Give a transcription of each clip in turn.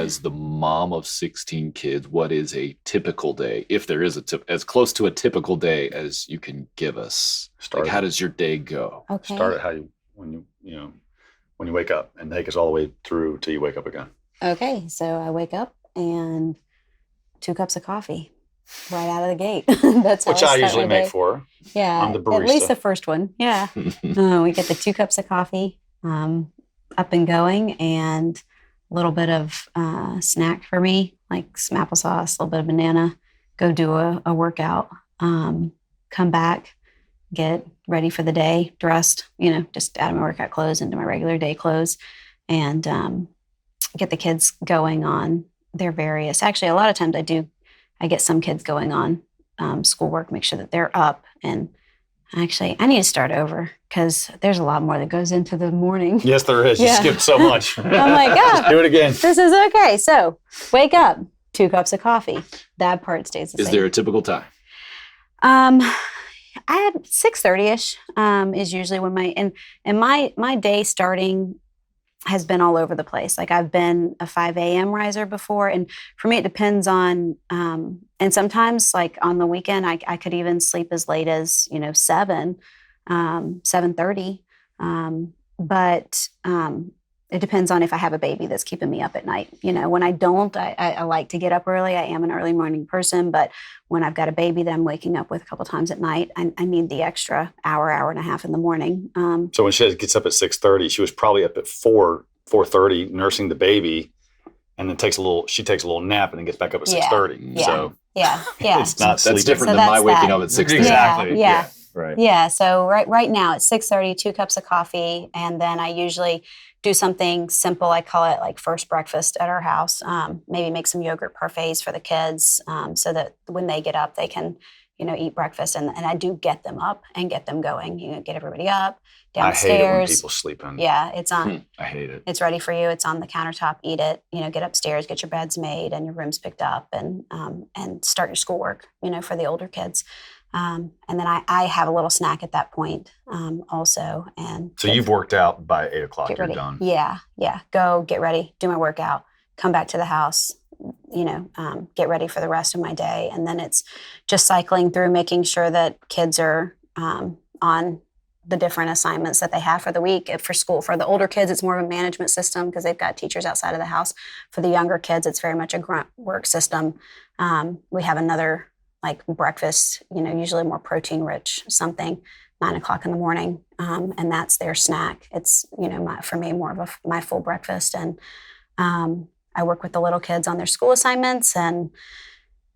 as the mom of 16 kids, what is a typical day, if there is as close to a typical day as you can give us? Like, how does your day go? Okay. Start at when you wake up, and take us all the way through till you wake up again. Okay, so I wake up and 2 cups of coffee right out of the gate. That's which I usually make for her. Yeah, I'm the barista. At least the first one. Yeah, we get the 2 cups of coffee up and going, and a little bit of snack for me, like some applesauce, a little bit of banana. Go do a workout. Come back, get ready for the day, dressed. Just out of my workout clothes into my regular day clothes, and get the kids going on their various. Actually, a lot of times I get some kids going on schoolwork, make sure that they're up. And actually, I need to start over because there's a lot more that goes into the morning. Yes, there is. You skipped so much. I'm like, Just do it again. This is okay. So wake up, 2 cups of coffee. That part stays the same. Is there a typical time? I have 6:30ish is usually when my day starting has been all over the place. Like, I've been a 5 a.m. riser before. And for me, it depends on, and sometimes like on the weekend, I could even sleep as late as, 7:30. But it depends on if I have a baby that's keeping me up at night. When I don't, I like to get up early. I am an early morning person, but when I've got a baby that I'm waking up with a couple times at night, I need the extra hour and a half in the morning. So when she gets up at 6:30, she was probably up at 4:30 nursing the baby, and then she takes a little nap and then gets back up at 6:30. Yeah. So yeah. it's not That's sleeping. different than my waking up at 6:30. Exactly. Yeah. Right. Yeah. So right now it's 6:30, 2 cups of coffee, and then I usually do something simple. I call it like first breakfast at our house. Maybe make some yogurt parfaits for the kids, so that when they get up, they can, eat breakfast. And I do get them up and get them going. Get everybody up downstairs. I hate it when people sleep in. Yeah, it's on. I hate it. It's ready for you. It's on the countertop. Eat it. Get upstairs, get your beds made and your rooms picked up, and start your schoolwork. For the older kids. And then I have a little snack at that point also. And so you've worked out by 8 o'clock. You're ready. done. Yeah. Go get ready, do my workout, come back to the house, get ready for the rest of my day. And then it's just cycling through, making sure that kids are on the different assignments that they have for the week. For school, for the older kids, it's more of a management system because they've got teachers outside of the house. For the younger kids, it's very much a grunt work system. We have another like breakfast, usually more protein rich, something 9 o'clock in the morning. And that's their snack. It's, for me, more of my full breakfast. And I work with the little kids on their school assignments and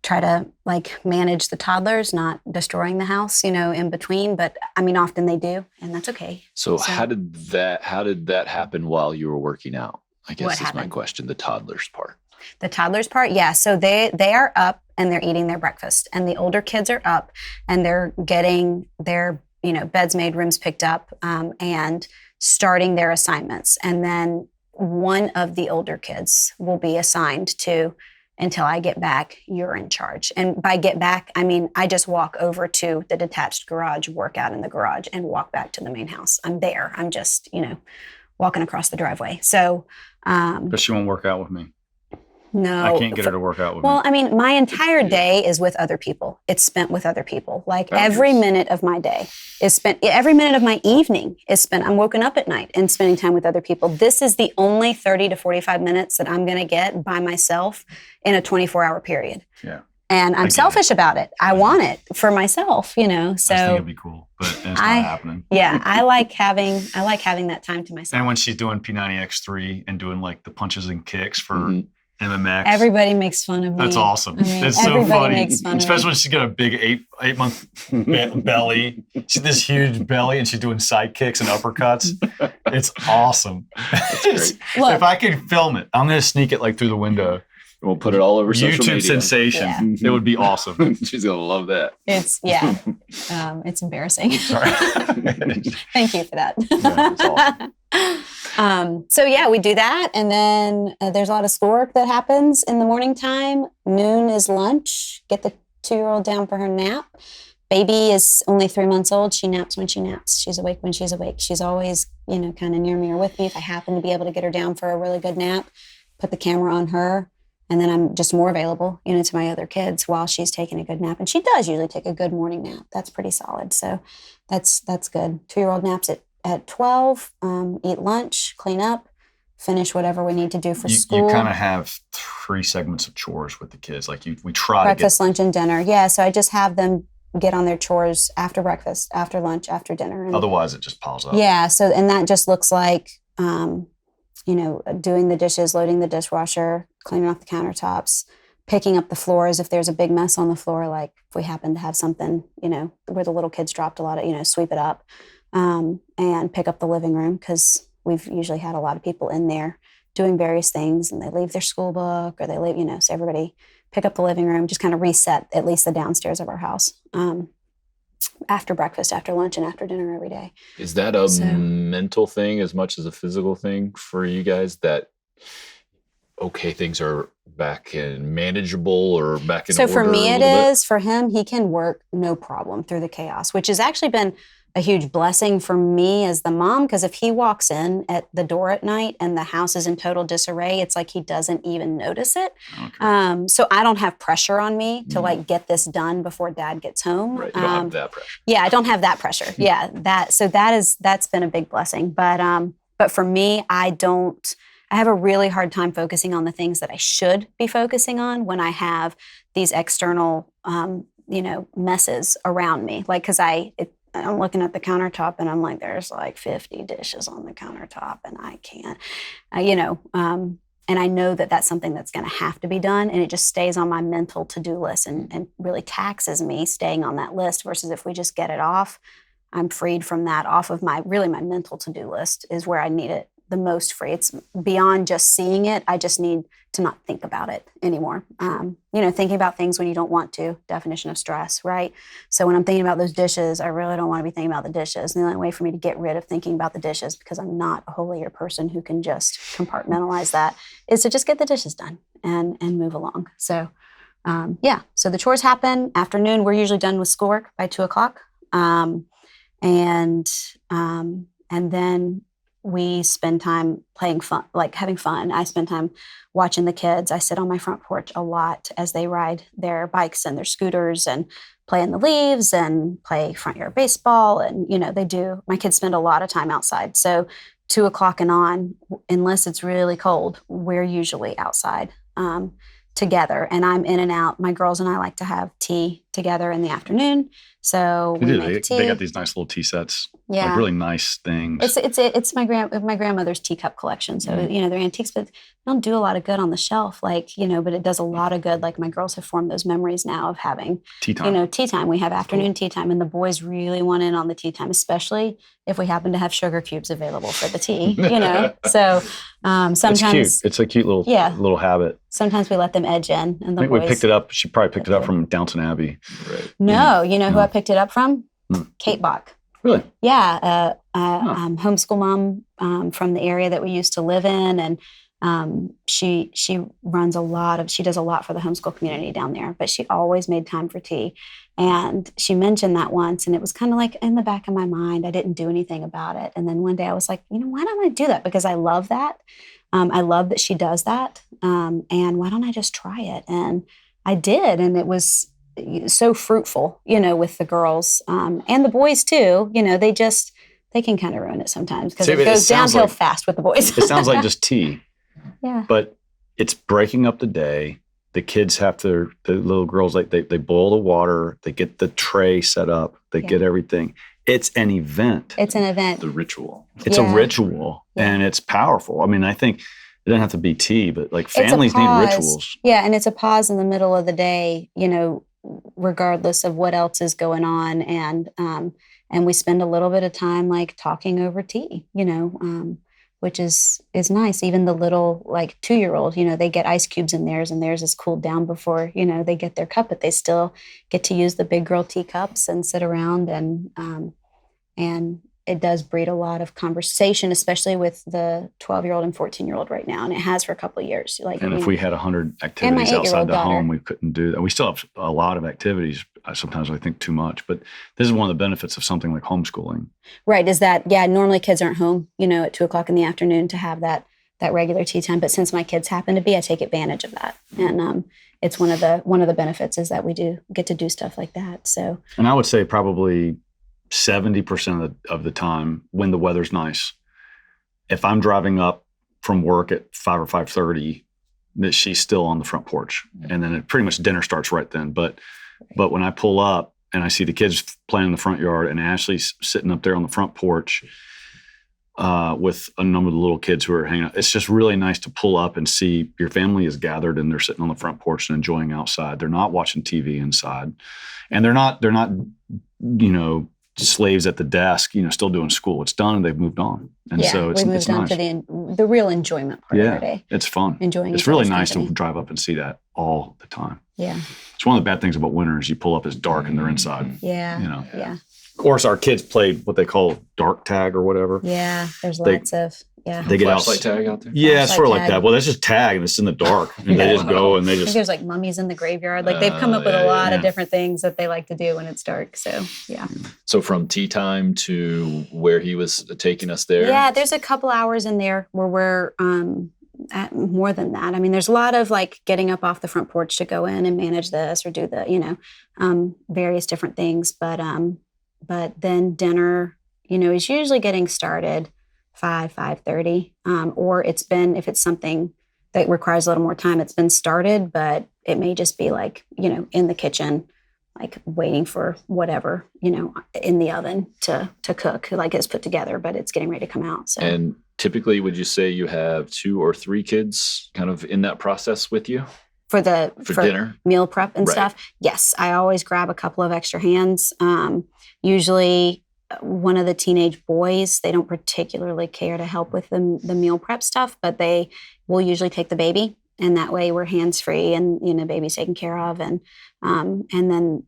try to like manage the toddlers, not destroying the house, in between. But often they do, and that's okay. So how did that happen while you were working out? I guess is my question, the toddlers part. The toddlers part, yeah. So they are up and they're eating their breakfast, and the older kids are up and they're getting their beds made, rooms picked up, and starting their assignments. And then one of the older kids will be assigned to, until I get back, you're in charge. And by get back, I just walk over to the detached garage, work out in the garage, and walk back to the main house. I'm there. I'm just walking across the driveway. So, but she won't work out with me. No. I can't get her to work out with me. Well, my entire day is with other people. It's spent with other people. Like every minute of my day is spent, every minute of my evening is spent. I'm woken up at night and spending time with other people. This is the only 30 to 45 minutes that I'm going to get by myself in a 24-hour period. Yeah. And I'm selfish about it. I want it for myself, So I think it'd be cool, but it's not happening. Yeah, I like having that time to myself. And when she's doing P90X3 and doing like the punches and kicks for MMX. Everybody makes fun of me. That's awesome. It's so funny. Makes fun Especially when she's got a big eight month belly. She's this huge belly and she's doing side kicks and uppercuts. It's awesome. Look, if I could film it, I'm going to sneak it like through the window. We'll put it all over social YouTube media. sensation. Yeah. It would be awesome. She's going to love that. It's embarrassing. Sorry. Thank you for that. Yeah, that's awesome. So we do that. And then there's a lot of schoolwork that happens in the morning time. Noon is lunch. Get the 2-year-old down for her nap. Baby is only 3 months old. She naps when she naps. She's awake when she's awake. She's always, kind of near me or with me. If I happen to be able to get her down for a really good nap, put the camera on her, and then I'm just more available, to my other kids while she's taking a good nap. And she does usually take a good morning nap. That's pretty solid. So that's good. 2-year-old naps at 12, eat lunch, clean up, finish whatever we need to do for school. You kind of have 3 segments of chores with the kids. Like we try breakfast, to get lunch, and dinner. Yeah. So I just have them get on their chores after breakfast, after lunch, after dinner. And otherwise it just piles up. Yeah. So, and that just looks like, doing the dishes, loading the dishwasher, cleaning off the countertops, picking up the floors if there's a big mess on the floor, like if we happen to have something, where the little kids dropped a lot of, sweep it up, and pick up the living room because we've usually had a lot of people in there doing various things, and they leave their school book or they leave, so everybody pick up the living room, just kind of reset at least the downstairs of our house. After breakfast, after lunch, and after dinner every day. Is that a mental thing as much as a physical thing for you guys that, okay, things are back in manageable or back in order? So for me it is. For him, he can work no problem through the chaos, which has actually been a huge blessing for me as the mom, because if he walks in at the door at night and the house is in total disarray, it's like he doesn't even notice it. Okay. So I don't have pressure on me to like get this done before Dad gets home. Right. You don't have that pressure. Yeah, I don't have that pressure. Yeah, that's been a big blessing. But for me, I have a really hard time focusing on the things that I should be focusing on when I have these external messes around me. Like, because I'm looking at the countertop and I'm like, there's like 50 dishes on the countertop and I can't, and I know that that's something that's going to have to be done. And it just stays on my mental to-do list and really taxes me staying on that list versus if we just get it off, I'm freed from that off of my mental to-do list is where I need it the most free. It's beyond just seeing it. I just need to not think about it anymore. Thinking about things when you don't want to, definition of stress, right? So when I'm thinking about those dishes, I really don't want to be thinking about the dishes. And the only way for me to get rid of thinking about the dishes, because I'm not a holier person who can just compartmentalize that, is to just get the dishes done and move along. So, so the chores happen. Afternoon, we're usually done with schoolwork by 2:00. And then we spend time playing fun, like having fun. I spend time watching the kids. I sit on my front porch a lot as they ride their bikes and their scooters and play in the leaves and play front yard baseball. And, my kids spend a lot of time outside. So 2:00 and on, unless it's really cold, we're usually outside together. And I'm in and out. My girls and I like to have tea together in the afternoon. So we make tea. They got these nice little tea sets. Yeah. Like really nice things. It's my grandmother's teacup collection. So, they're antiques, but they don't do a lot of good on the shelf. Like, but it does a lot of good. Like my girls have formed those memories now of having tea time. Tea time. We have afternoon tea time, and the boys really want in on the tea time, especially if we happen to have sugar cubes available for the tea, So sometimes it's cute. It's a cute little habit. Sometimes we let them edge in, and I think we picked it up. She probably picked it up from Downton Abbey. Right. No, who I picked it up from? Kate Bach. Really? Yeah, homeschool mom from the area that we used to live in, and she does a lot for the homeschool community down there. But she always made time for tea, and she mentioned that once, and it was kind of like in the back of my mind. I didn't do anything about it, and then one day I was like, why don't I do that? Because I love that. I love that she does that, and why don't I just try it? And I did, and it was so fruitful, with the girls and the boys too. They can kind of ruin it sometimes because it goes downhill fast with the boys. It sounds like just tea. Yeah. But it's breaking up the day. The kids the little girls, like they boil the water, they get the tray set up, they get everything. It's an event. It's an event. The ritual. It's a ritual and it's powerful. I mean, I think it doesn't have to be tea, but like families need rituals. Yeah. And it's a pause in the middle of the day, regardless of what else is going on. And we spend a little bit of time like talking over tea, which is nice. Even the little like 2-year-old, they get ice cubes in theirs and theirs is cooled down before, they get their cup, but they still get to use the big girl teacups and sit around and it does breed a lot of conversation, especially with the 12-year-old and 14-year-old right now. And it has for a couple of years. If we had 100 activities outside the home, we couldn't do that. We still have a lot of activities. Sometimes I think too much, but this is one of the benefits of something like homeschooling. Right. Is that, normally kids aren't home, at 2:00 in the afternoon to have that that regular tea time. But since my kids happen to be, I take advantage of that. And it's one of the benefits is that we do get to do stuff like that. So, and I would say probably 70% of the time when the weather's nice, if I'm driving up from work at 5 or 5:30, that she's still on the front porch. And then it pretty much dinner starts right then. But when I pull up and I see the kids playing in the front yard and Ashley's sitting up there on the front porch with a number of the little kids who are hanging out, it's just really nice to pull up and see your family is gathered and they're sitting on the front porch and enjoying outside. They're not watching TV inside. And they're not, slaves at the desk, still doing school. It's done and they've moved on. And so it's moved on nice. To the real enjoyment part of our day. It's fun. Enjoying it's really each other's nice company. to drive up and see that all the time. Yeah. It's one of the bad things about winter is you pull up, it's dark and they're inside. Yeah. Yeah. Of course, our kids played what they call dark tag or whatever. Yeah. There's lots of, They get flashlight tag out there? Yeah, it's sort of like that. Well, that's just tag and it's in the dark. And they just go and they I think just... there's like mummies in the graveyard. Like they've come up with a lot of different things that they like to do when it's dark. So, yeah. So from tea time to where he was taking us there? Yeah, there's a couple hours in there where we're at more than that. I mean, there's a lot of like getting up off the front porch to go in and manage this or do the, various different things. But then dinner, is usually getting started 5:30, or if it's something that requires a little more time, it's been started, but it may just be like, in the kitchen, like waiting for whatever, in the oven to cook, like it's put together, but it's getting ready to come out. So. And typically, would you say you have 2 or 3 kids kind of in that process with you? For dinner? Meal prep and stuff? Yes, I always grab a couple of extra hands. Usually one of the teenage boys, they don't particularly care to help with the meal prep stuff, but they will usually take the baby. And that way we're hands-free and, baby's taken care of. And then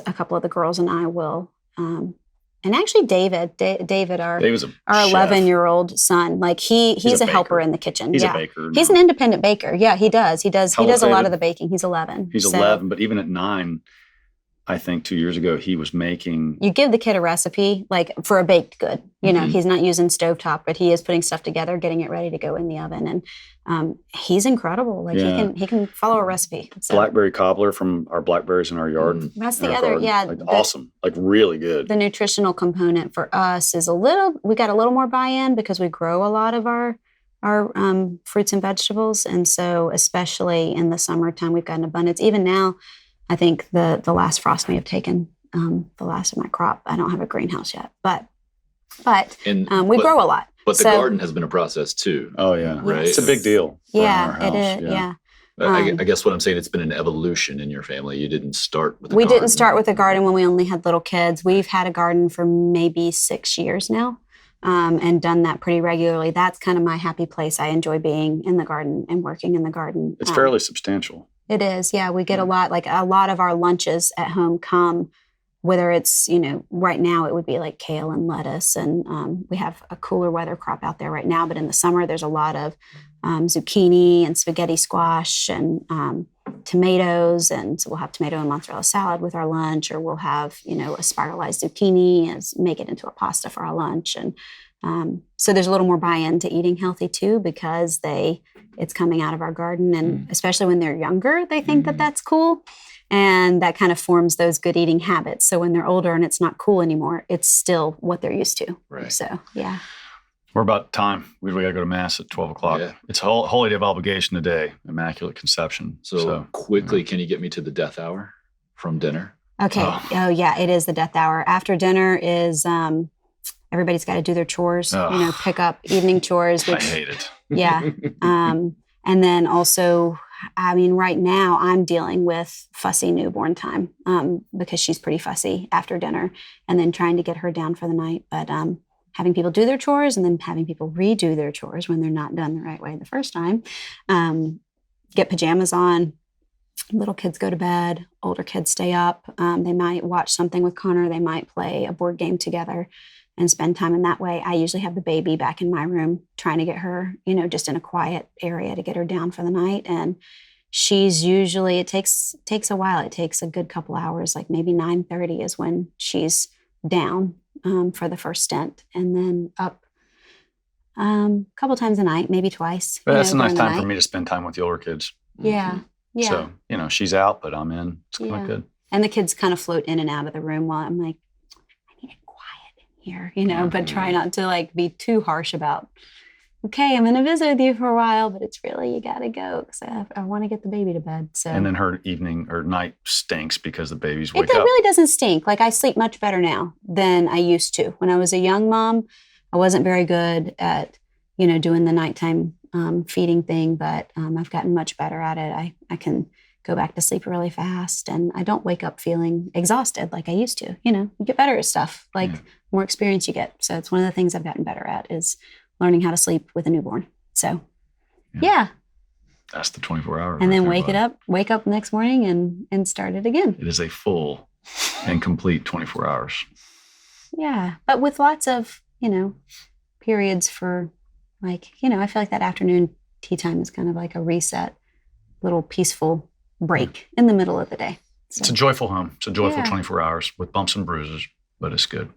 a couple of the girls and I will, and actually David, our 11-year-old son, like he's a helper in the kitchen. He's a baker. He's an independent baker. Yeah, he does. He does a lot of the baking. He's 11. He's 11, but even at 9, I think 2 years ago, he was making... You give the kid a recipe, like for a baked good. He's not using stovetop, but he is putting stuff together, getting it ready to go in the oven. And he's incredible. Like he can follow a recipe. So. Blackberry cobbler from our blackberries in our yard. That's the other, awesome. Like really good. The nutritional component for us is we got a little more buy-in because we grow a lot of our fruits and vegetables. And so especially in the summertime, we've got an abundance. Even now, I think the last frost may have taken the last of my crop. I don't have a greenhouse yet, but we grow a lot. But the garden has been a process too. Oh yeah, right. It's a big deal. Yeah, it is. Yeah. I guess what I'm saying, it's been an evolution in your family. You didn't start with We didn't start with a garden when we only had little kids. We've had a garden for maybe 6 years now, and done that pretty regularly. That's kind of my happy place. I enjoy being in the garden and working in the garden. It's fairly substantial. It is, yeah. We get a lot of our lunches at home come, whether it's, right now it would be like kale and lettuce. And we have a cooler weather crop out there right now. But in the summer, there's a lot of zucchini and spaghetti squash and tomatoes. And so we'll have tomato and mozzarella salad with our lunch, or we'll have, a spiralized zucchini and make it into a pasta for our lunch. And so there's a little more buy-in to eating healthy too, because it's coming out of our garden. And especially when they're younger, they think that that's cool. And that kind of forms those good eating habits. So when they're older and it's not cool anymore, it's still what they're used to. Right. So, yeah. We're about time. We got to go to Mass at 12 o'clock. Yeah. It's a holy day of obligation today, Immaculate Conception. So quickly, can you get me to the death hour from dinner? Okay. Oh yeah, it is the death hour. After dinner is... everybody's got to do their chores, pick up evening chores. I hate it. Yeah. And then also, right now I'm dealing with fussy newborn time because she's pretty fussy after dinner, and then trying to get her down for the night. But having people do their chores and then having people redo their chores when they're not done the right way the first time. Get pajamas on. Little kids go to bed. Older kids stay up. They might watch something with Conor. They might play a board game together and spend time in that way. I usually have the baby back in my room trying to get her, just in a quiet area to get her down for the night. And she's usually, it takes a while. It takes a good couple hours, like maybe 9:30 is when she's down for the first stint, and then up A couple times a night, maybe twice. But that's a nice during the time for night. me to spend time with the older kids. Yeah. Yeah. So, she's out, but I'm in. It's kind of good. And the kids kind of float in and out of the room while I'm like, I need it quiet in here, but try not to like be too harsh about, okay, I'm going to visit with you for a while, but it's really, you got to go because I want to get the baby to bed. So. And then her evening or night stinks because the babies wake up. It really doesn't stink. Like I sleep much better now than I used to. When I was a young mom, I wasn't very good at, doing the nighttime feeding thing, but I've gotten much better at it. I can go back to sleep really fast and I don't wake up feeling exhausted like I used to. You get better at stuff, like more experience you get. So it's one of the things I've gotten better at is learning how to sleep with a newborn. So yeah. That's the 24 hours. And then wake up the next morning and start it again. It is a full and complete 24 hours. Yeah. But with lots of, periods for like, I feel like that afternoon tea time is kind of like a reset, little peaceful break in the middle of the day. So. It's a joyful home. It's a joyful 24 hours with bumps and bruises, but it's good.